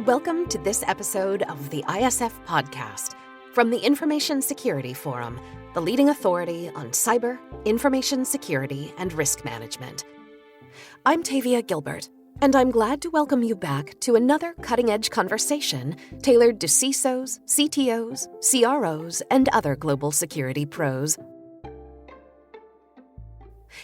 Welcome to this episode of the ISF podcast from the Information Security Forum, the leading authority on cyber, information security, and risk management. I'm Tavia Gilbert, and I'm glad to welcome you back to another cutting-edge conversation tailored to CISOs, CTOs, CROs, and other global security pros.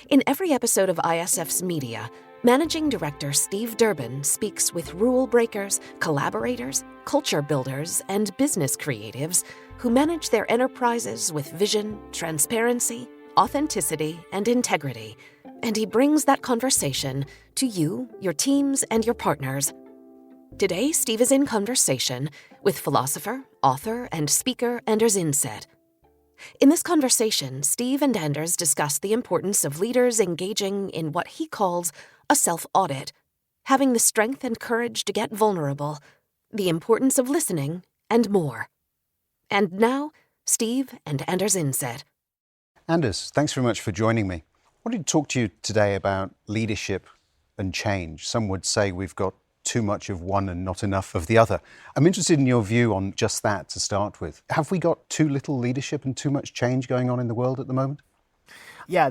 In every episode of ISF's media, Managing Director Steve Durbin speaks with rule breakers, collaborators, culture builders, and business creatives who manage their enterprises with vision, transparency, authenticity, and integrity. And he brings that conversation to you, your teams, and your partners. Today, Steve is in conversation with philosopher, author, and speaker Anders Indset. In this conversation, Steve and Anders discuss the importance of leaders engaging in what he calls a self-audit, having the strength and courage to get vulnerable, the importance of listening, and more. And now, Steve and Anders Indset. Anders, thanks very much for joining me. I wanted to talk to you today about leadership and change. Some would say we've got too much of one and not enough of the other. I'm interested in your view on just that to start with. Have we got too little leadership and too much change going on in the world at the moment? Yeah,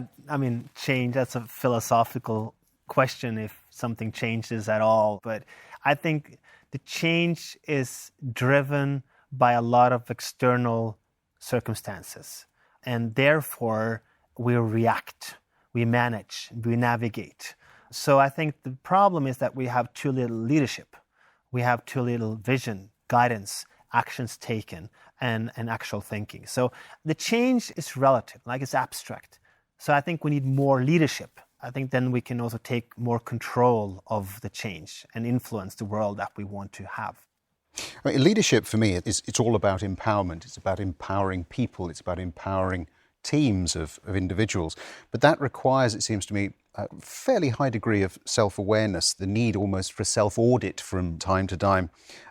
change, that's a philosophical question if something changes at all. But I think the change is driven by a lot of external circumstances. And therefore, we react, we manage, we navigate. So I think the problem is that we have too little leadership. We have too little vision, guidance, actions taken, and actual thinking. So the change is relative, like it's abstract. So I think we need more leadership. I think then we can also take more control of the change and influence the world that we want to have. Leadership for me, it's all about empowerment. It's about empowering people. It's about empowering teams of individuals. But that requires, it seems to me, a fairly high degree of self-awareness, the need almost for self-audit from time to time.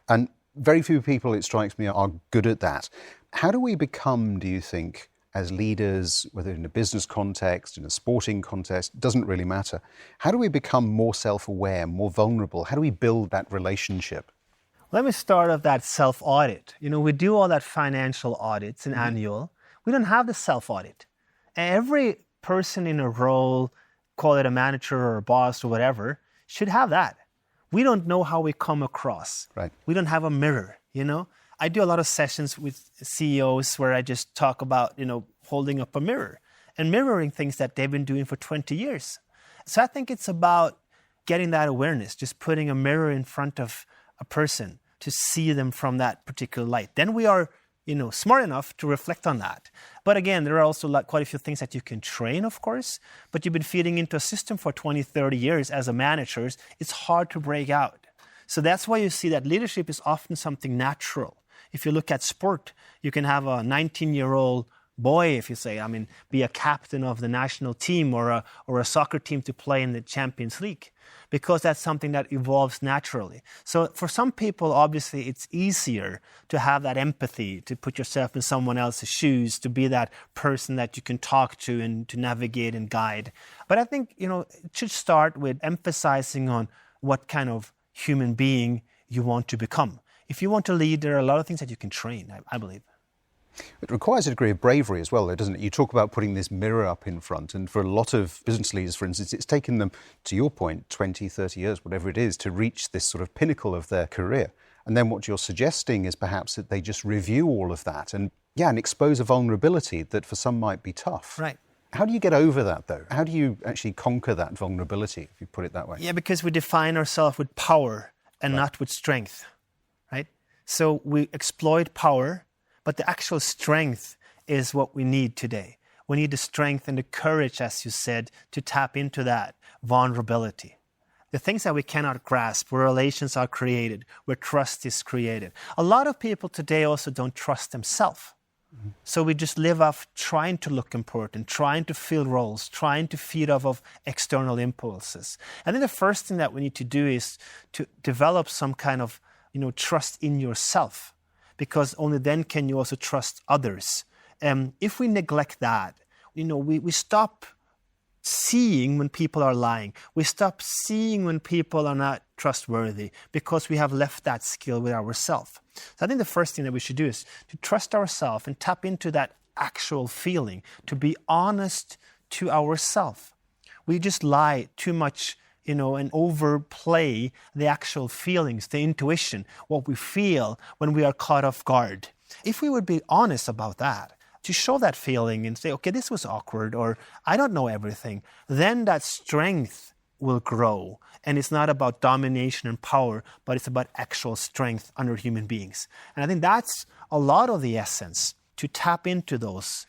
And very few people, it strikes me, are good at that. How do we become, do you think, as leaders, whether in a business context, in a sporting context, doesn't really matter. How do we become more self-aware, more vulnerable? How do we build that relationship? Let me start with that self-audit. We do all that financial audits and annual. We don't have the self-audit. Every person in a role, call it a manager or a boss or whatever, should have that. We don't know how we come across. Right. We don't have a mirror, I do a lot of sessions with CEOs where I just talk about, holding up a mirror and mirroring things that they've been doing for 20 years. So I think it's about getting that awareness, just putting a mirror in front of a person to see them from that particular light. Then we are, smart enough to reflect on that. But again, there are also quite a few things that you can train, of course, but you've been feeding into a system for 20, 30 years as a manager. It's hard to break out. So that's why you see that leadership is often something natural. If you look at sport, you can have a 19-year-old boy, if you say, be a captain of the national team or a soccer team to play in the Champions League, because that's something that evolves naturally. So for some people, obviously, it's easier to have that empathy, to put yourself in someone else's shoes, to be that person that you can talk to and to navigate and guide. But I think, it should start with emphasizing on what kind of human being you want to become. If you want to lead, there are a lot of things that you can train, I believe. It requires a degree of bravery as well, though, doesn't it? You talk about putting this mirror up in front, and for a lot of business leaders, for instance, it's taken them, to your point, 20, 30 years, whatever it is, to reach this sort of pinnacle of their career. And then what you're suggesting is perhaps that they just review all of that and expose a vulnerability that for some might be tough. Right. How do you get over that, though? How do you actually conquer that vulnerability, if you put it that way? Yeah, because we define ourselves with power and not with strength. So we exploit power, but the actual strength is what we need today. We need the strength and the courage, as you said, to tap into that vulnerability. The things that we cannot grasp, where relations are created, where trust is created. A lot of people today also don't trust themselves. Mm-hmm. So we just live off trying to look important, trying to fill roles, trying to feed off of external impulses. I think the first thing that we need to do is to develop some kind of trust in yourself, because only then can you also trust others. If we neglect that, we stop seeing when people are lying. We stop seeing when people are not trustworthy because we have left that skill with ourselves. So I think the first thing that we should do is to trust ourselves and tap into that actual feeling, to be honest to ourselves. We just lie too much, and overplay the actual feelings, the intuition, what we feel when we are caught off guard. If we would be honest about that, to show that feeling and say, okay, this was awkward, or I don't know everything, then that strength will grow. And it's not about domination and power, but it's about actual strength under human beings. And I think that's a lot of the essence, to tap into those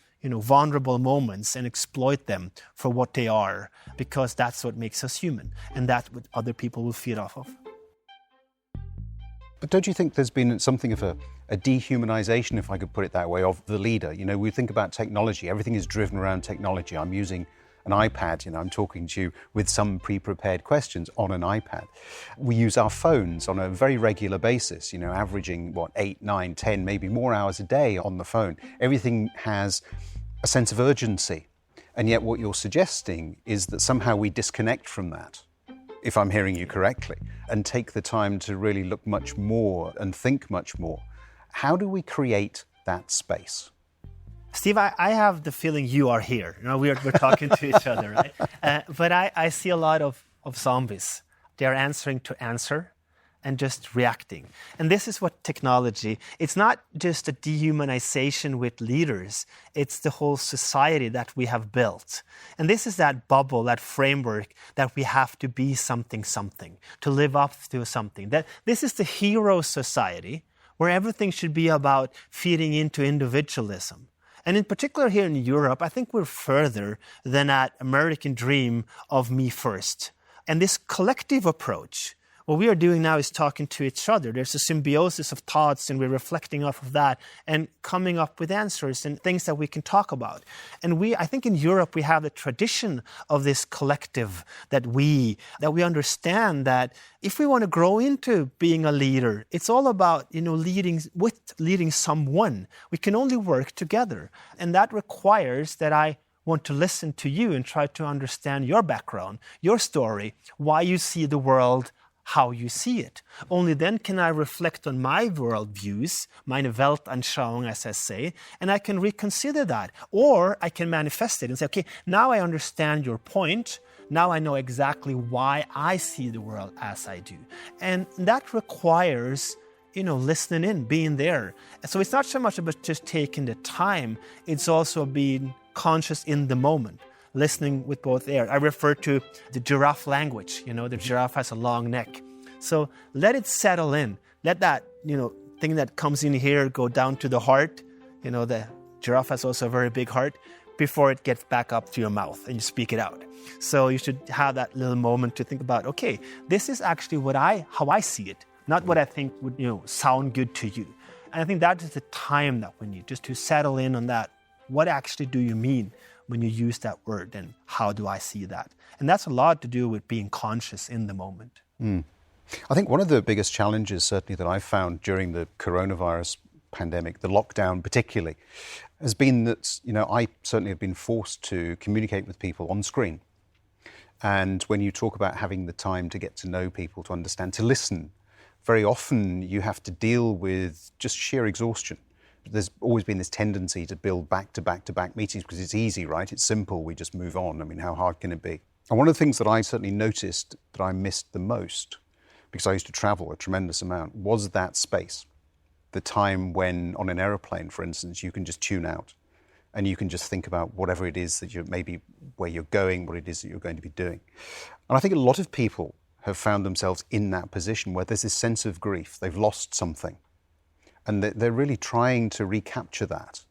vulnerable moments and exploit them for what they are, because that's what makes us human, and that's what other people will feed off of. But don't you think there's been something of a dehumanization, if I could put it that way, of the leader? We think about technology. Everything is driven around technology. I'm using an iPad, I'm talking to you with some pre-prepared questions on an iPad. We use our phones on a very regular basis, averaging 8, 9, 10, maybe more hours a day on the phone. Everything has a sense of urgency. And yet what you're suggesting is that somehow we disconnect from that, if I'm hearing you correctly, and take the time to really look much more and think much more. How do we create that space? Steve, I have the feeling you are here. We're talking to each other, right? But I see a lot of zombies. They are answering to answer and just reacting. And this is what technology, it's not just a dehumanization with leaders, it's the whole society that we have built. And this is that bubble, that framework that we have to be something, to live up to something. That this is the hero society where everything should be about feeding into individualism. And in particular here in Europe, I think we're further than that American dream of me first. And this collective approach, what we are doing now is talking to each other. There's a symbiosis of thoughts, and we're reflecting off of that and coming up with answers and things that we can talk about. And I think in Europe, we have the tradition of this collective that we understand that if we want to grow into being a leader, it's all about, leading someone. We can only work together. And that requires that I want to listen to you and try to understand your background, your story, why you see the world, how you see it. Only then can I reflect on my worldviews, meine Weltanschauung, as I say, and I can reconsider that. Or I can manifest it and say, okay, now I understand your point. Now I know exactly why I see the world as I do. And that requires, listening in, being there. And so it's not so much about just taking the time, it's also being conscious in the moment. Listening with both ears. I refer to the giraffe language. The giraffe has a long neck. So let it settle in. Let that, thing that comes in here go down to the heart. The giraffe has also a very big heart before it gets back up to your mouth and you speak it out. So you should have that little moment to think about, okay, this is actually how I see it, not what I think would, sound good to you. And I think that is the time that we need, just to settle in on that. What actually do you mean when you use that word, and how do I see that? And that's a lot to do with being conscious in the moment. I think one of the biggest challenges, certainly, that I've found during the coronavirus pandemic, the lockdown particularly, has been that, I certainly have been forced to communicate with people on screen. And when you talk about having the time to get to know people, to understand, to listen, very often you have to deal with just sheer exhaustion. There's always been this tendency to build back-to-back meetings because it's easy, right? It's simple. We just move on. I mean, how hard can it be? And one of the things that I certainly noticed that I missed the most, because I used to travel a tremendous amount, was that space. The time when on an aeroplane, for instance, you can just tune out and you can just think about whatever it is that maybe where you're going, what it is that you're going to be doing. And I think a lot of people have found themselves in that position where there's this sense of grief. They've lost something. And they're really trying to recapture that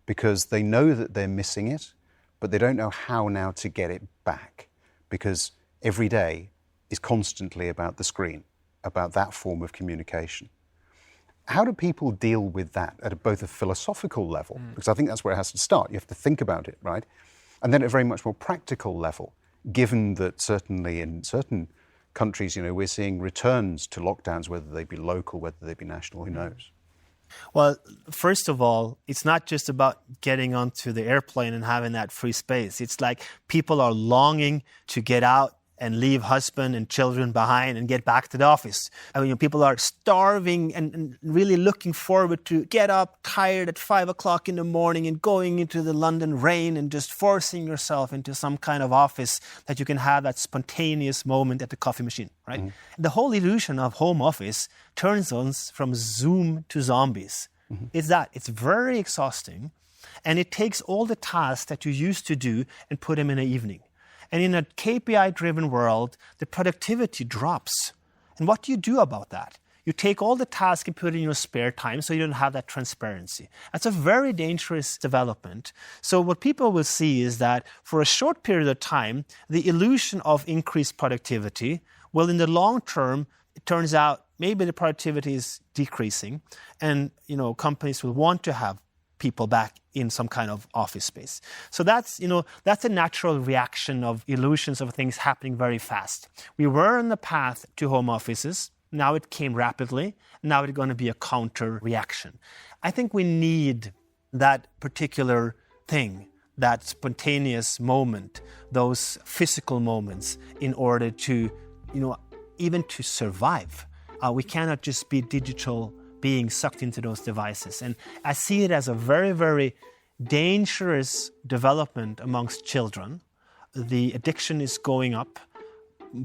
because they know that they're missing it, but they don't know how now to get it back, because every day is constantly about the screen, about that form of communication. How do people deal with that at both a philosophical level? Because I think that's where it has to start. You have to think about it, right? And then at a very much more practical level, given that certainly in certain countries, we're seeing returns to lockdowns, whether they be local, whether they be national, who knows? Well, first of all, it's not just about getting onto the airplane and having that free space. It's like people are longing to get out and leave husband and children behind and get back to the office. I mean, people are starving and really looking forward to get up tired at 5 o'clock in the morning and going into the London rain and just forcing yourself into some kind of office that you can have that spontaneous moment at the coffee machine, right? Mm-hmm. The whole illusion of home office turns us from Zoom to zombies. Mm-hmm. It's very exhausting, and it takes all the tasks that you used to do and put them in an evening. And in a KPI-driven world, the productivity drops. And what do you do about that? You take all the tasks and put it in your spare time so you don't have that transparency. That's a very dangerous development. So what people will see is that for a short period of time, the illusion of increased productivity, well, in the long term, it turns out maybe the productivity is decreasing, and companies will want to have people back in some kind of office space. So that's a natural reaction of illusions of things happening very fast. We were on the path to home offices. Now it came rapidly. Now it's going to be a counter reaction. I think we need that particular thing, that spontaneous moment, those physical moments in order to, even to survive. We cannot just be digital being sucked into those devices. And I see it as a very, very dangerous development amongst children. The addiction is going up.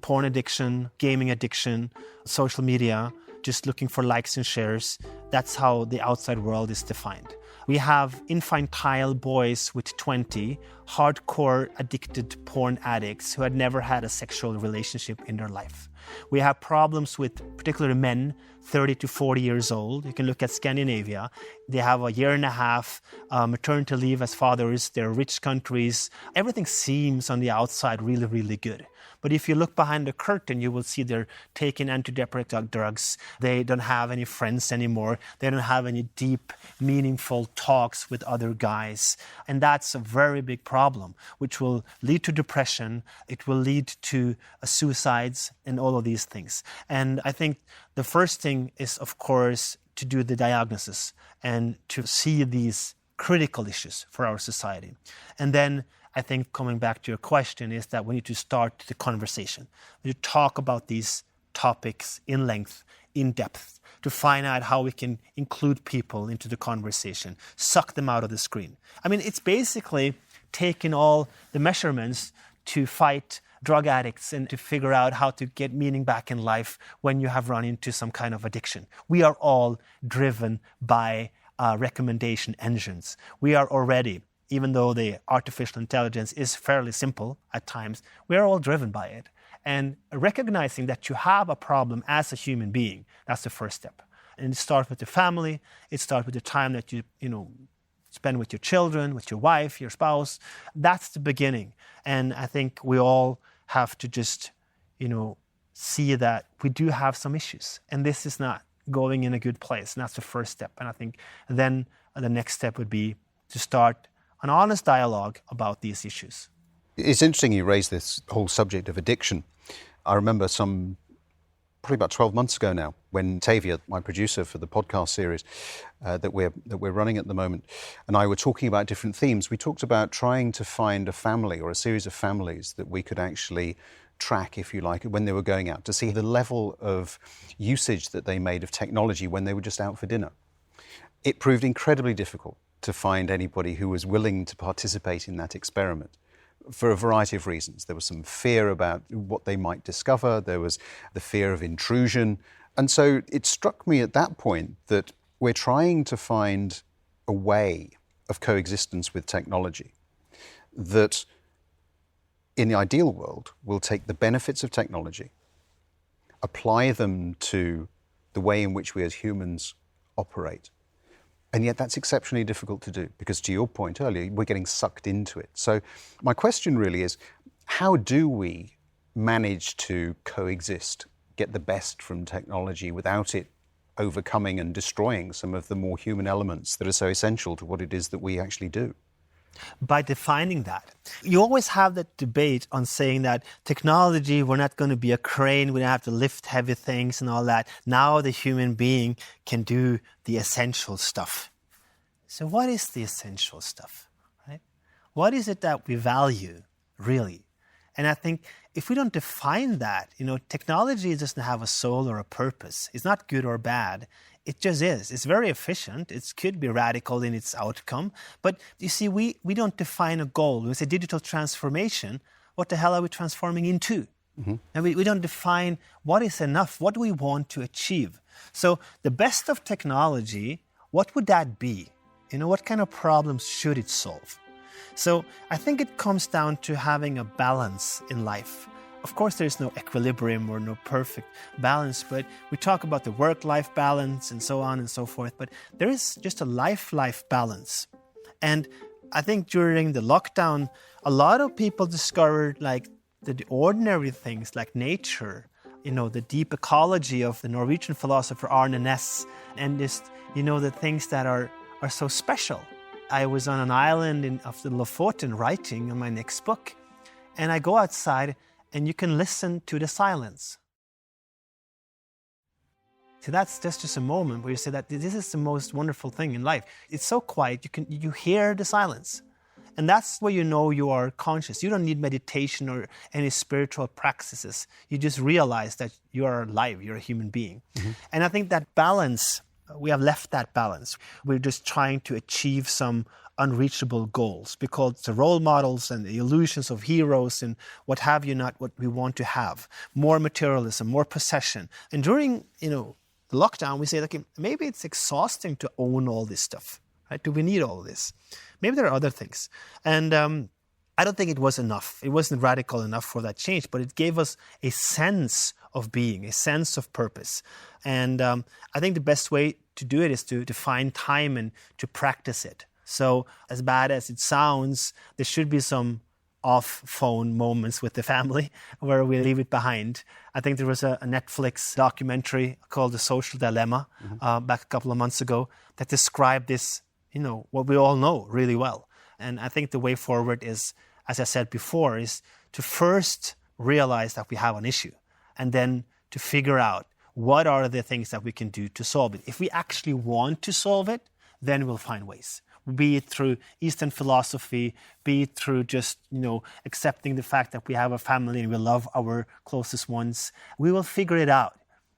Porn addiction, gaming addiction, social media, just looking for likes and shares. That's how the outside world is defined. We have infantile boys with 20, hardcore addicted porn addicts who had never had a sexual relationship in their life. We have problems with particularly men 30 to 40 years old. You can look at Scandinavia. They have a year and a half maternity leave as fathers. They're rich countries. Everything seems on the outside really, really good. But if you look behind the curtain, you will see they're taking antidepressant drugs. They don't have any friends anymore. They don't have any deep, meaningful talks with other guys. And that's a very big problem, which will lead to depression. It will lead to suicides and all of these things. And I think the first thing is, of course, to do the diagnosis and to see these critical issues for our society. And then I think coming back to your question is that we need to start the conversation. We need to talk about these topics in length, in depth, to find out how we can include people into the conversation, suck them out of the screen. I mean, it's basically taking all the measurements to fight drug addicts and to figure out how to get meaning back in life when you have run into some kind of addiction. We are all driven by recommendation engines. We are already, even though the artificial intelligence is fairly simple at times, we are all driven by it. And recognizing that you have a problem as a human being, that's the first step. And it starts with the family. It starts with the time that you spend with your children, with your wife, your spouse. That's the beginning. And I think we all have to just, see that we do have some issues. And this is not going in a good place. And that's the first step. And I think then the next step would be to start an honest dialogue about these issues. It's interesting you raised this whole subject of addiction. I remember probably about 12 months ago now, when Tavia, my producer for the podcast series that we're running at the moment, and I were talking about different themes. We talked about trying to find a family or a series of families that we could actually track, if you like, when they were going out, to see the level of usage that they made of technology when they were just out for dinner. It proved incredibly difficult to find anybody who was willing to participate in that experiment for a variety of reasons. There was some fear about what they might discover. There was the fear of intrusion. And so it struck me at that point that we're trying to find a way of coexistence with technology that, in the ideal world, will take the benefits of technology, apply them to the way in which we as humans operate. And yet that's exceptionally difficult to do because, to your point earlier, we're getting sucked into it. So my question really is, how do we manage to coexist, get the best from technology without it overcoming and destroying some of the more human elements that are so essential to what it is that we actually do? By defining that. You always have that debate on saying that technology, we're not going to be a crane, we don't have to lift heavy things and all that. Now the human being can do the essential stuff. So what is the essential stuff, right? What is it that we value, really? And I think if we don't define that, technology doesn't have a soul or a purpose. It's not good or bad. It just is. It's very efficient. It could be radical in its outcome. But you see, we don't define a goal. When we say digital transformation, what the hell are we transforming into? And we don't define what is enough, what do we want to achieve. So the best of technology, what would that be? What kind of problems should it solve? So I think it comes down to having a balance in life. Of course, there's no equilibrium or no perfect balance, but we talk about the work-life balance and so on and so forth, but there is just a life balance. And I think during the lockdown, a lot of people discovered like the ordinary things like nature, the deep ecology of the Norwegian philosopher Arne Næss, and just, the things that are so special. I was on an island of the Lofoten writing on my next book, and I go outside and you can listen to the silence. So that's just a moment where you say that this is the most wonderful thing in life. It's so quiet, you hear the silence. And that's where you are conscious. You don't need meditation or any spiritual practices. You just realize that you are alive, you're a human being. And I think that balance, we have left that balance. We're just trying to achieve some unreachable goals because the role models and the illusions of heroes and what have you not what we want to have. More materialism, more possession. And during, the lockdown, we say, okay, maybe it's exhausting to own all this stuff. Right? Do we need all this? Maybe there are other things. And I don't think it was enough. It wasn't radical enough for that change, but it gave us a sense of being, a sense of purpose. And I think the best way to do it is to find time and to practice it. So as bad as it sounds, there should be some off-phone moments with the family where we leave it behind. I think there was a Netflix documentary called The Social Dilemma back a couple of months ago that described this, what we all know really well. And I think the way forward is, as I said before, is to first realize that we have an issue and then to figure out what are the things that we can do to solve it. If we actually want to solve it, then we'll find ways. Be it through Eastern philosophy, be it through just, accepting the fact that we have a family and we love our closest ones. We will figure it out.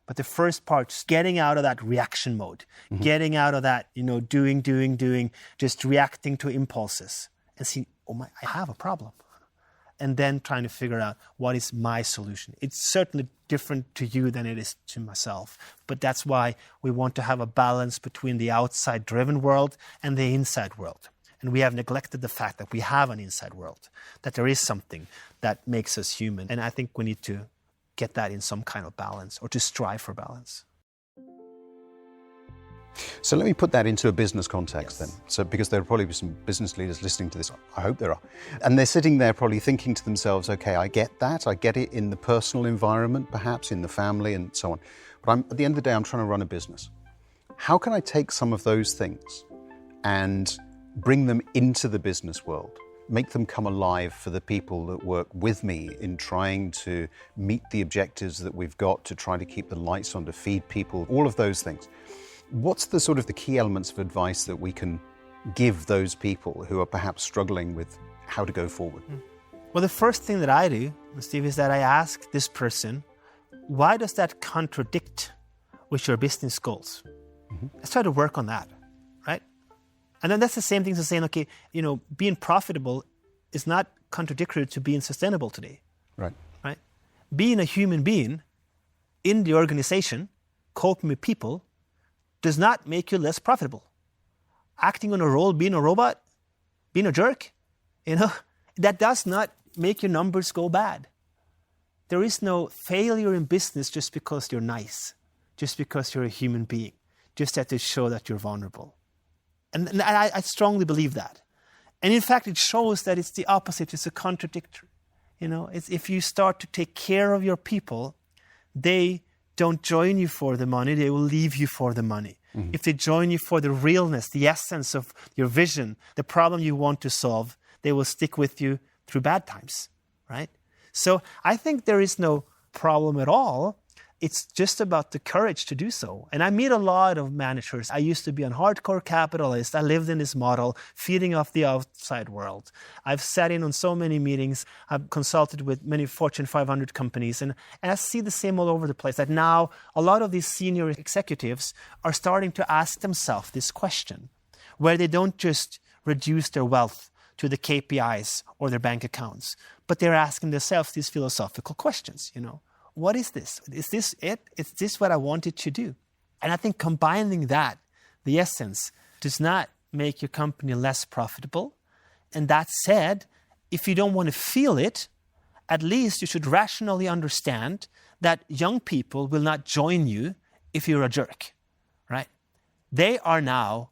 But the first part, just getting out of that reaction mode, getting out of that, doing, just reacting to impulses and see, I have a problem. And then trying to figure out what is my solution. It's certainly different to you than it is to myself. But that's why we want to have a balance between the outside-driven world and the inside world. And we have neglected the fact that we have an inside world, that there is something that makes us human. And I think we need to get that in some kind of balance or to strive for balance. So let me put that into a business context then. So because there will probably be some business leaders listening to this, I hope there are. And they're sitting there probably thinking to themselves, okay, I get that. I get it in the personal environment, perhaps in the family and so on. But at the end of the day, I'm trying to run a business. How can I take some of those things and bring them into the business world? Make them come alive for the people that work with me in trying to meet the objectives that we've got to try to keep the lights on, to feed people, all of those things. What's the sort of the key elements of advice that we can give those people who are perhaps struggling with how to go forward? Well, the first thing that I do, Steve, is that I ask this person, why does that contradict with your business goals? Let's try to work on that, right? And then that's the same thing as saying, okay, being profitable is not contradictory to being sustainable today. Right. Right? Being a human being in the organization, coping with people, does not make you less profitable. Acting on a role, being a robot, being a jerk, that does not make your numbers go bad. There is no failure in business just because you're nice, just because you're a human being, just to show that you're vulnerable. And I strongly believe that. And in fact, it shows that it's the opposite. It's a contradictory. It's if you start to take care of your people, they don't join you for the money, they will leave you for the money. If they join you for the realness, the essence of your vision, the problem you want to solve, they will stick with you through bad times, right? So I think there is no problem at all It's just about the courage to do so. And I meet a lot of managers. I used to be a hardcore capitalist. I lived in this model, feeding off the outside world. I've sat in on so many meetings. I've consulted with many Fortune 500 companies. And I see the same all over the place, that now a lot of these senior executives are starting to ask themselves this question, where they don't just reduce their wealth to the KPIs or their bank accounts, but they're asking themselves these philosophical questions, What is this? Is this it? Is this what I wanted to do? And I think combining that, the essence, does not make your company less profitable. And that said, if you don't want to feel it, at least you should rationally understand that young people will not join you if you're a jerk, right? They are now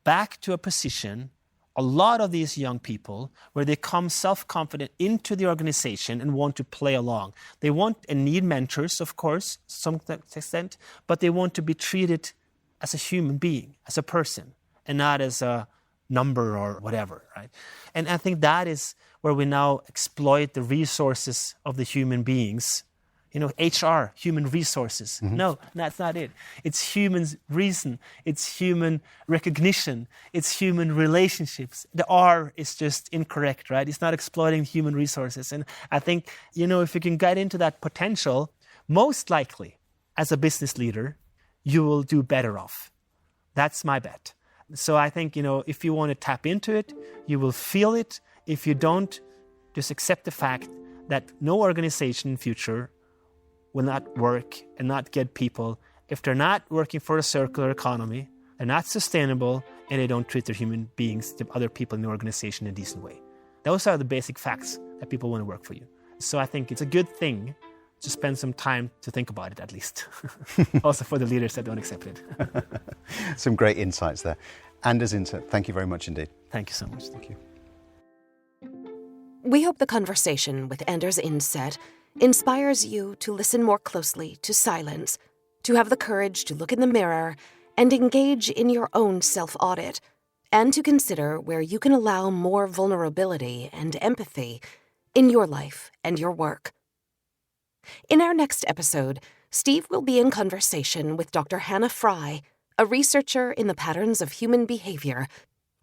back to a position, a lot of these young people, where they come self-confident into the organization and want to play along. They want and need mentors, of course, to some extent, but they want to be treated as a human being, as a person, and not as a number or whatever, right? And I think that is where we now exploit the resources of the human beings. HR, human resources. Mm-hmm. No, that's not it. It's human reason. It's human recognition. It's human relationships. The R is just incorrect, right? It's not exploiting human resources. And I think, if you can get into that potential, most likely, as a business leader, you will do better off. That's my bet. So I think, if you want to tap into it, you will feel it. If you don't, just accept the fact that no organization in future will not work and not get people if they're not working for a circular economy, they're not sustainable, and they don't treat their human beings, the other people in the organization, in a decent way. Those are the basic facts that people want to work for you. So I think it's a good thing to spend some time to think about it, at least. Also for the leaders that don't accept it. Some great insights there. Anders Indset, thank you very much indeed. Thank you so much. Thank you. We hope the conversation with Anders Indset inspires you to listen more closely to silence, to have the courage to look in the mirror and engage in your own self-audit, and to consider where you can allow more vulnerability and empathy in your life and your work. In our next episode, Steve will be in conversation with Dr. Hannah Fry, a researcher in the patterns of human behavior,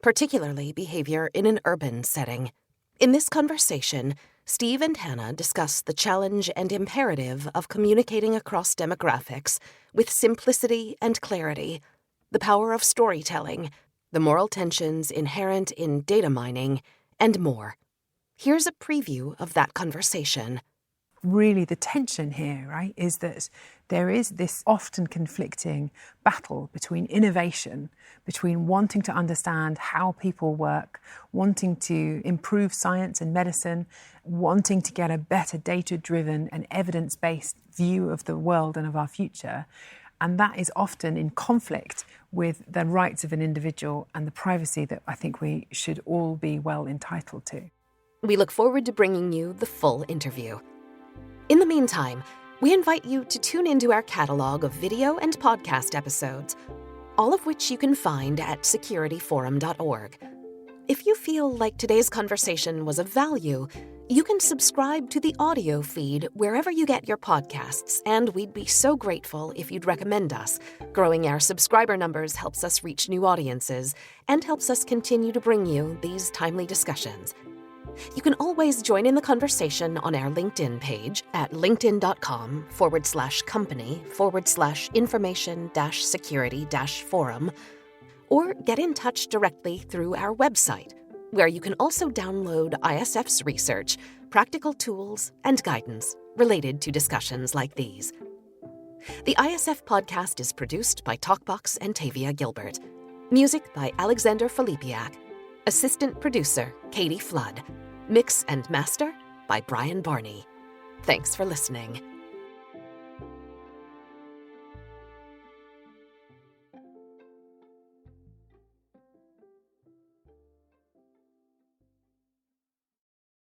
particularly behavior in an urban setting. In this conversation, Steve and Hannah discuss the challenge and imperative of communicating across demographics with simplicity and clarity, the power of storytelling, the moral tensions inherent in data mining, and more. Here's a preview of that conversation. Really, the tension here, right, is that there is this often conflicting battle between innovation, between wanting to understand how people work, wanting to improve science and medicine, wanting to get a better data-driven and evidence-based view of the world and of our future. And that is often in conflict with the rights of an individual and the privacy that I think we should all be well entitled to. We look forward to bringing you the full interview. In the meantime, we invite you to tune into our catalog of video and podcast episodes, all of which you can find at securityforum.org. If you feel like today's conversation was of value, you can subscribe to the audio feed wherever you get your podcasts, and we'd be so grateful if you'd recommend us. Growing our subscriber numbers helps us reach new audiences and helps us continue to bring you these timely discussions. You can always join in the conversation on our LinkedIn page at linkedin.com/company/information-security-forum, or get in touch directly through our website, where you can also download ISF's research, practical tools, and guidance related to discussions like these. The ISF podcast is produced by Talkbox and Tavia Gilbert. Music by Alexander Filipiak. Assistant producer, Katie Flood. Mix and master by Brian Barney. Thanks for listening.